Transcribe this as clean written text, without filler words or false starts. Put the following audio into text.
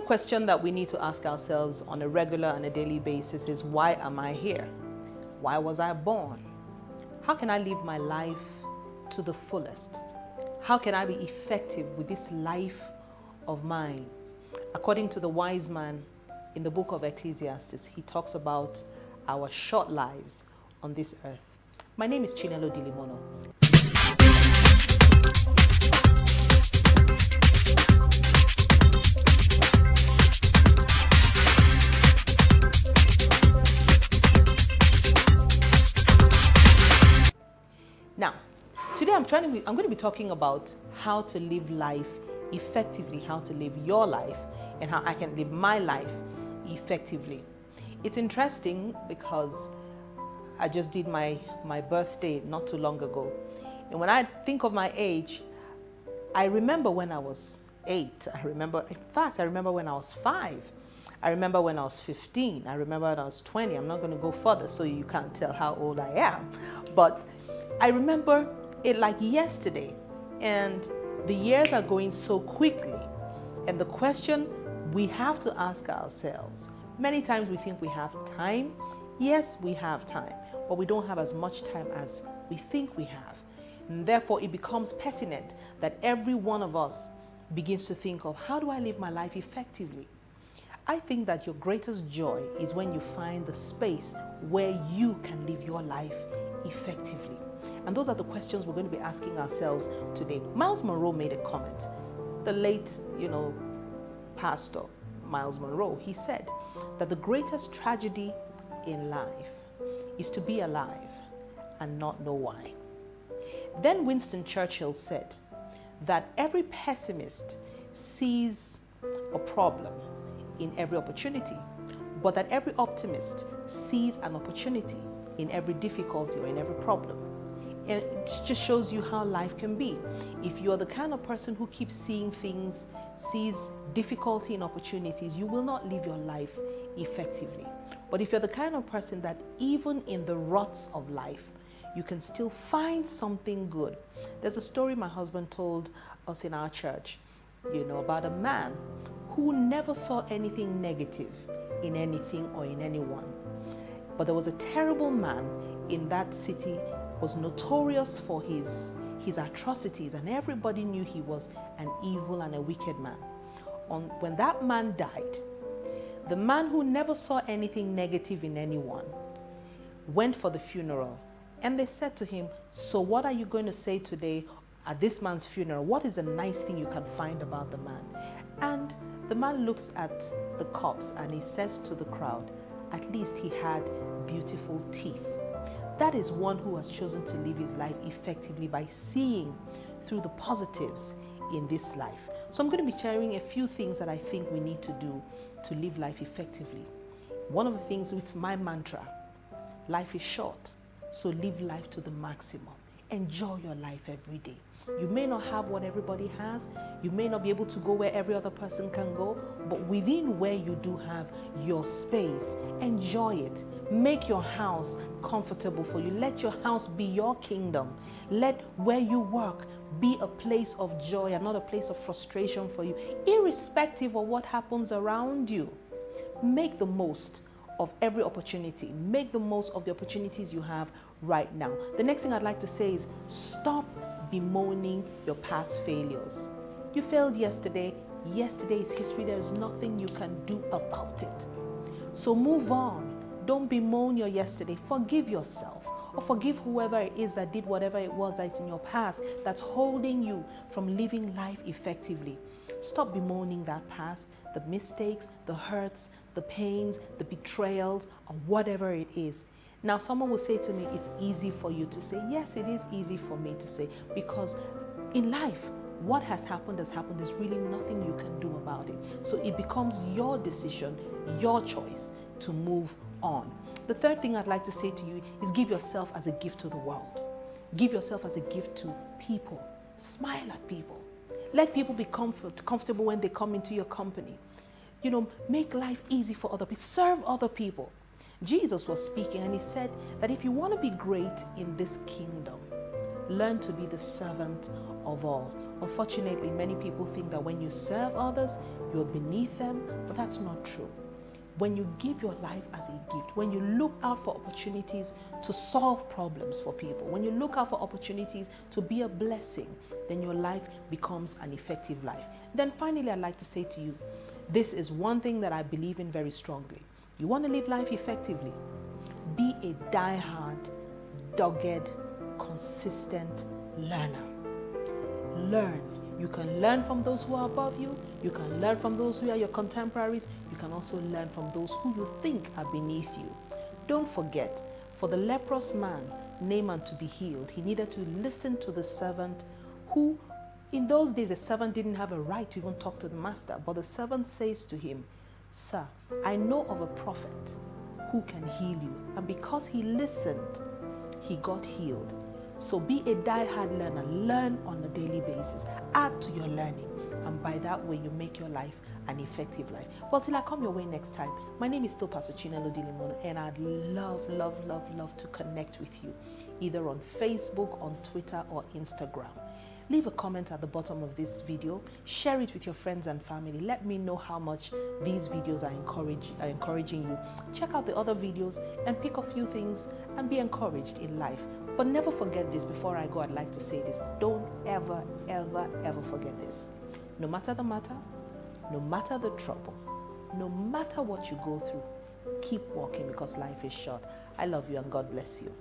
question that we need to ask ourselves on a regular and a daily basis is, why am I here? Why was I born? How can I live my life to the fullest? How can I be effective with this life of mine? According to the wise man in the book of Ecclesiastes, he talks about our short lives on this earth. My name is Chinelo Dillimono. Now, today I'm going to be talking about how to live life effectively, how to live your life, and how I can live my life effectively. It's interesting because I just did my birthday not too long ago. And when I think of my age, I remember when I was 8. I remember when I was 5. I remember when I was 15. I remember when I was 20. I'm not going to go further so you can't tell how old I am. But I remember it like yesterday, and the years are going so quickly. And the question we have to ask ourselves, many times we think we have time. Yes, we have time, but we don't have as much time as we think we have. And therefore, it becomes pertinent that every one of us begins to think of, how do I live my life effectively? I think that your greatest joy is when you find the space where you can live your life effectively. And those are the questions we're going to be asking ourselves today. Miles Monroe made a comment. The late, pastor, Miles Monroe, he said that the greatest tragedy in life is to be alive and not know why. Then Winston Churchill said that every pessimist sees a problem in every opportunity, but that every optimist sees an opportunity in every difficulty or in every problem. And it just shows you how life can be. If you're the kind of person who keeps seeing things, sees difficulty in opportunities, you will not live your life effectively. But if you're the kind of person that even in the ruts of life, you can still find something good. There's a story my husband told us in our church, about a man who never saw anything negative in anything or in anyone. But there was a terrible man in that city, was notorious for his atrocities, and everybody knew he was an evil and a wicked man. When that man died, the man who never saw anything negative in anyone went for the funeral, and they said to him, so what are you going to say today at this man's funeral? What is a nice thing you can find about the man? And the man looks at the corpse and he says to the crowd, at least he had beautiful teeth. That is one who has chosen to live his life effectively by seeing through the positives in this life. So I'm going to be sharing a few things that I think we need to do to live life effectively. One of the things, it's my mantra, life is short, so live life to the maximum. Enjoy your life every day. You may not have what everybody has. You may not be able to go where every other person can go, but within where you do have your space, enjoy it. Make your house comfortable for you. Let your house be your kingdom. Let where you work be a place of joy and not a place of frustration for you, irrespective of what happens around you. Make the most of every opportunity. Make the most of the opportunities you have right now. The next thing I'd like to say is stop bemoaning your past failures. You failed yesterday. Yesterday is history. There is nothing you can do about it. So move on. Don't bemoan your yesterday. Forgive yourself, or forgive whoever it is that did whatever it was that's in your past that's holding you from living life effectively. Stop bemoaning that past, the mistakes, the hurts, the pains, the betrayals, or whatever it is. Now, someone will say to me, it's easy for you to say. Yes, it is easy for me to say, because in life, what has happened has happened. There's really nothing you can do about it. So it becomes your decision, your choice to move on. The third thing I'd like to say to you is give yourself as a gift to the world. Give yourself as a gift to people. Smile at people. Let people be comfortable when they come into your company. Make life easy for other people. Serve other people. Jesus was speaking and he said that if you want to be great in this kingdom, learn to be the servant of all. Unfortunately, many people think that when you serve others, you're beneath them, but that's not true. When you give your life as a gift, when you look out for opportunities to solve problems for people, when you look out for opportunities to be a blessing, then your life becomes an effective life. Then finally, I'd like to say to you, this is one thing that I believe in very strongly. You want to live life effectively? Be a die-hard, dogged, consistent learner. Learn. You can learn from those who are above you. You can learn from those who are your contemporaries. You can also learn from those who you think are beneath you. Don't forget, for the leprous man, Naaman, to be healed, he needed to listen to the servant who, in those days, the servant didn't have a right to even talk to the master. But the servant says to him, "Sir, I know of a prophet who can heal you." And because he listened, he got healed. So be a die-hard learner. Learn on a daily basis. Add to your learning. And by that way, you make your life an effective life. Well, till I come your way next time, my name is still Pastor Chinelo Dillimono, and I'd love to connect with you, either on Facebook, on Twitter, or Instagram. Leave a comment at the bottom of this video. Share it with your friends and family. Let me know how much these videos are encouraging you. Check out the other videos and pick a few things and be encouraged in life. But never forget this. Before I go, I'd like to say this. Don't ever forget this. No matter the matter, no matter the trouble, no matter what you go through, keep walking because life is short. I love you and God bless you.